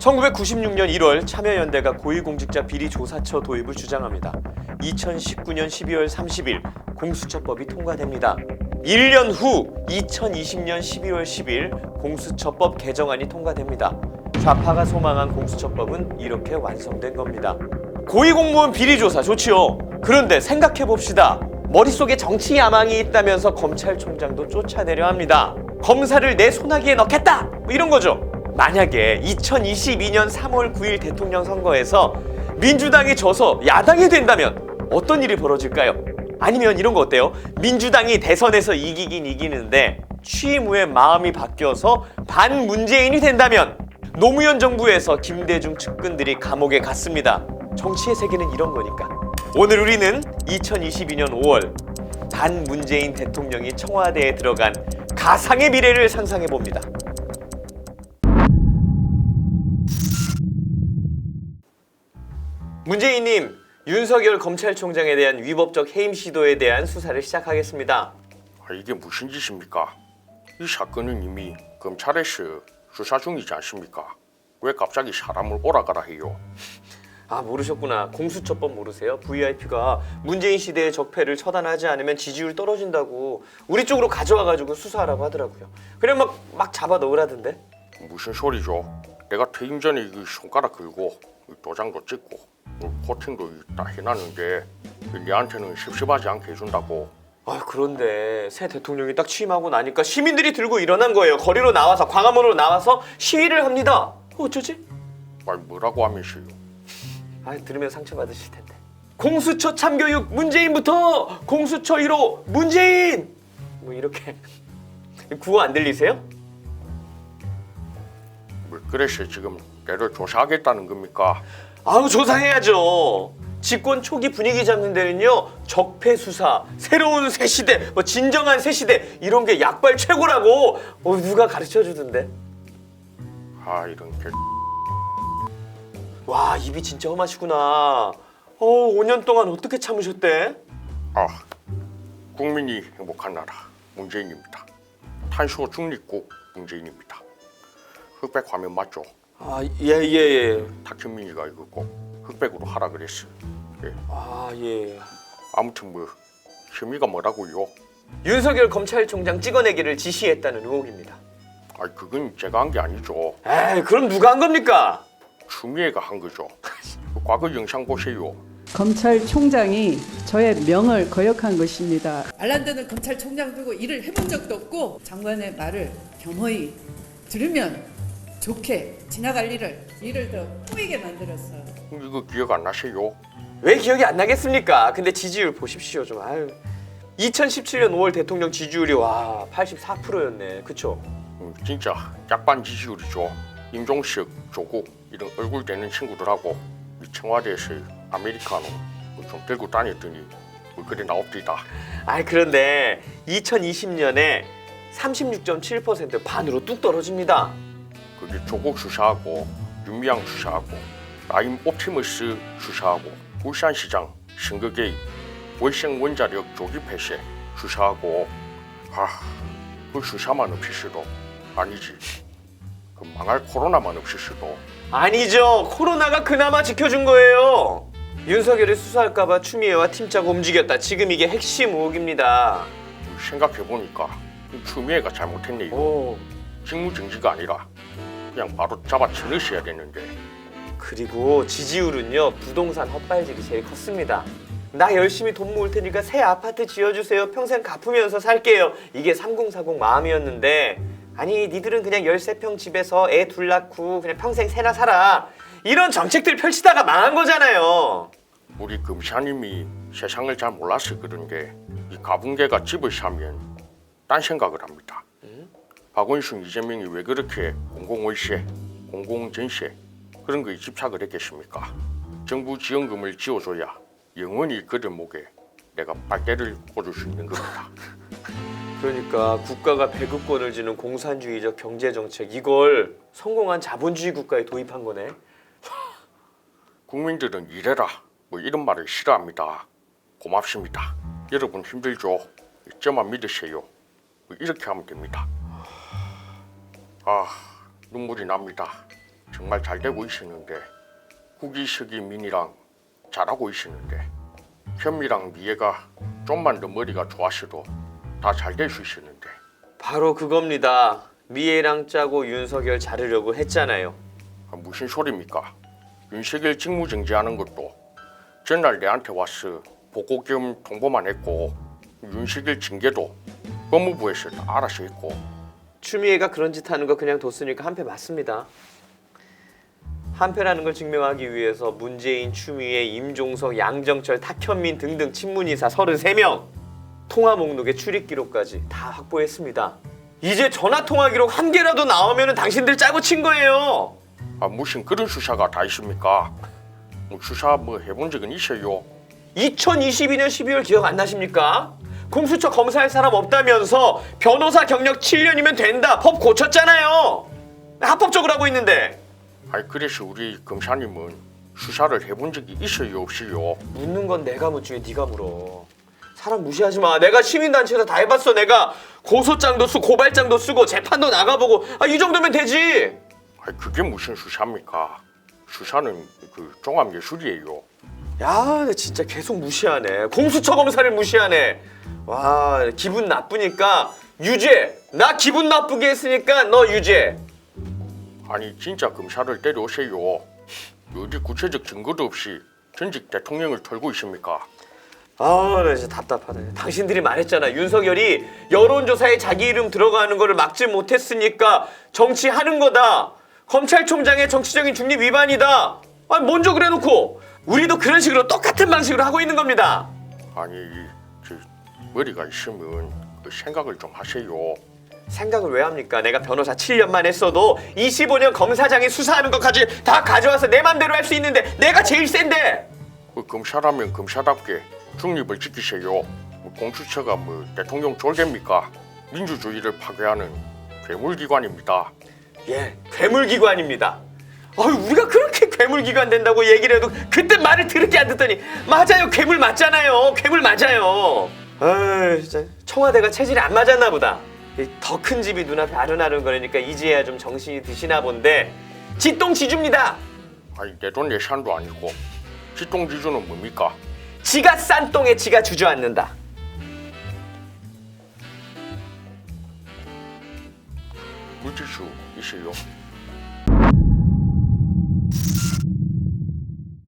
1996년 1월 참여연대가 고위공직자 비리조사처 도입을 주장합니다. 2019년 12월 30일 공수처법이 통과됩니다. 1년 후 2020년 12월 10일 공수처법 개정안이 통과됩니다. 좌파가 소망한 공수처법은 이렇게 완성된 겁니다. 고위공무원 비리조사 좋지요. 그런데 생각해봅시다. 머릿속에 정치 야망이 있다면서 검찰총장도 쫓아내려 합니다. 검사를 내 손아귀에 넣겠다! 뭐 이런 거죠. 만약에 2022년 3월 9일 대통령 선거에서 민주당이 져서 야당이 된다면 어떤 일이 벌어질까요? 아니면 이런 거 어때요? 민주당이 대선에서 이기긴 이기는데 취임 후에 마음이 바뀌어서 반문재인이 된다면 노무현 정부에서 김대중 측근들이 감옥에 갔습니다. 정치의 세계는 이런 거니까. 오늘 우리는 2022년 5월 반문재인 대통령이 청와대에 들어간 가상의 미래를 상상해 봅니다. 문재인님, 윤석열 검찰총장에 대한 위법적 해임 시도에 대한 수사를 시작하겠습니다. 이게 무슨 짓입니까? 이 사건은 이미 검찰에서 수사 중이지 않습니까? 왜 갑자기 사람을 오라가라 해요? 아, 모르셨구나. 공수처법 모르세요? VIP가 문재인 시대의 적폐를 처단하지 않으면 지지율 떨어진다고 우리 쪽으로 가져와가지고 수사하라고 하더라고요. 그냥 막 잡아 넣으라던데. 무슨 소리죠? 내가 퇴임 전에 이 손가락 긁고 도장도 찍고 코팅도 다 해놨는데 얘한테는 섭섭하지 않게 해준다고. 아, 그런데 새 대통령이 딱 취임하고 나니까 시민들이 들고 일어난 거예요. 거리로 나와서 광화문으로 나와서 시위를 합니다. 어쩌지? 뭐라고 하면서요? 아, 들으면 상처받으실 텐데. 공수처 참교육 문재인부터 공수처 1호 문재인! 뭐 이렇게. 구호 안 들리세요? 그래서 지금 내를 조사하겠다는 겁니까? 아우, 조사해야죠. 집권 초기 분위기 잡는 데는요, 적폐 수사, 새로운 새 시대, 뭐 진정한 새 시대 이런 게 약발 최고라고 누가 가르쳐 주던데. 이런 개. 와, 입이 진짜 험하시구나. 5년 동안 어떻게 참으셨대? 국민이 행복한 나라 문재인입니다. 탄소 중립국 문재인입니다. 흑백 화면 맞죠? 예. 탁현민이가 이거 꼭 흑백으로 하라 그랬어. 예. 예. 아무튼 혐의가 뭐라고요? 윤석열 검찰총장 찍어내기를 지시했다는 의혹입니다. 그건 제가 한 게 아니죠. 에이, 그럼 누가 한 겁니까? 추미애가 한 거죠. 과거 영상 보세요. 검찰총장이 저의 명을 거역한 것입니다. 알란드는 검찰총장 두고 일을 해본 적도 없고 장관의 말을 겸허히 들으면 좋게 지나갈 일을 더 꾸이게 만들었어요. 이거 기억 안 나세요? 왜 기억이 안 나겠습니까? 근데 지지율 보십시오 좀. 2017년 5월 대통령 지지율이 84%였네. 그쵸? 진짜 약반 지지율이죠. 임종석, 조국 이런 얼굴 되는 친구들하고 청와대에서 아메리카노 좀 들고 다녔더니 그래 나옵니다. 그런데 2020년에 36.7% 반으로 뚝 떨어집니다. 그게 조국 수사하고 윤미향 수사하고 라임 옵티머스 수사하고 울산시장 선거 개입 월성 원자력 조기 폐쇄 수사하고 그 수사만 없었어도 아니지 그 망할 코로나만 없었어도 아니죠. 코로나가 그나마 지켜준 거예요. 윤석열이 수사할까봐 추미애와 팀 짜고 움직였다. 지금 이게 핵심 의혹입니다. 생각해보니까 추미애가 잘못했네요. 직무정지가 아니라 그냥 바로 잡아치넣으셔야 되는데. 그리고 지지율은요, 부동산 헛발질이 제일 컸습니다. 나 열심히 돈 모을 테니까 새 아파트 지어주세요. 평생 갚으면서 살게요. 이게 3040 마음이었는데 아니, 니들은 그냥 13평 집에서 애 둘 낳고 그냥 평생 새나 살아. 이런 정책들 펼치다가 망한 거잖아요. 우리 검사님이 세상을 잘 몰라서 그런 게 이 가분개가 집을 사면 딴 생각을 합니다. 박원순, 이재명이 왜 그렇게 공공월세, 공공전세 그런 거에 집착을 했겠습니까? 정부 지원금을 지어줘야 영원히 그들 목에 내가 빨대를 꽂을 수 있는 겁니다. 그러니까 국가가 배급권을 주는 공산주의적 경제정책, 이걸 성공한 자본주의 국가에 도입한 거네. 국민들은 이래라 이런 말을 싫어합니다. 고맙습니다. 여러분 힘들죠? 저만 믿으세요. 이렇게 하면 됩니다. 눈물이 납니다. 정말 잘 되고 있었는데 국이식이 민이랑 잘하고 있었는데 현미랑 미애가 좀만 더 머리가 좋았어도 다 잘 될 수 있었는데 바로 그겁니다. 미애랑 짜고 윤석열 자르려고 했잖아요. 무슨 소리입니까? 윤석열 직무정지하는 것도 전날 내한테 와서 보고 겸 통보만 했고 윤석열 징계도 법무부에서 다 알아서 했고 추미애가 그런 짓 하는 거 그냥 뒀으니까 한패 맞습니다. 한패라는 걸 증명하기 위해서 문재인, 추미애, 임종석, 양정철, 탁현민 등등 친문이사 33명 통화 목록의 출입 기록까지 다 확보했습니다. 이제 전화 통화 기록 한 개라도 나오면 당신들 짜고 친 거예요. 무슨 그런 수사가 다 있습니까? 수사 해본 적은 있어요. 2022년 12월 기억 안 나십니까? 공수처 검사할 사람 없다면서 변호사 경력 7년이면 된다. 법 고쳤잖아요. 합법적으로 하고 있는데. 그래서 우리 검사님은 수사를 해본 적이 있어요, 없어요? 묻는 건 내가 묻지 왜 네가 물어. 사람 무시하지 마. 내가 시민단체에서 다 해봤어. 내가 고소장도 쓰고 고발장도 쓰고 재판도 나가보고 이 정도면 되지. 그게 무슨 수사입니까? 수사는 그 종합예술이에요. 야, 나 진짜 계속 무시하네. 공수처 검사를 무시하네. 와, 기분 나쁘니까 유죄. 나 기분 나쁘게 했으니까 너 유죄. 아니 진짜 검사를 때려오세요. 어디 구체적 증거도 없이 전직 대통령을 털고 있습니까? 나 진짜 답답하다. 당신들이 말했잖아. 윤석열이 여론조사에 자기 이름 들어가는 거를 막지 못했으니까 정치하는 거다. 검찰총장의 정치적인 중립 위반이다. 먼저 그래놓고 우리도 그런 식으로 똑같은 방식으로 하고 있는 겁니다. 아니 저 머리가 있으면 그 생각을 좀 하세요. 생각을 왜 합니까? 내가 변호사 7년만 했어도 25년 검사장이 수사하는 것까지 다 가져와서 내 맘대로 할 수 있는데 내가 제일 센데. 검사라면 검사답게 중립을 지키세요. 공수처가 대통령 졸개입니까? 민주주의를 파괴하는 괴물기관입니다. 예, 괴물기관입니다. 우리가 그렇게 괴물기관 된다고 얘기를 해도 그때 말을 들을게 안 듣더니 맞아요, 괴물 맞잖아요. 괴물 맞아요. 진짜 청와대가 체질이 안 맞았나 보다. 더 큰 집이 눈앞에 아른아른 거리니까 이제야 좀 정신이 드시나 본데 지똥지주입니다. 내 돈 예산도 아니고 지똥지주는 뭡니까? 지가 싼 똥에 지가 주저앉는다. 물질수 있어요.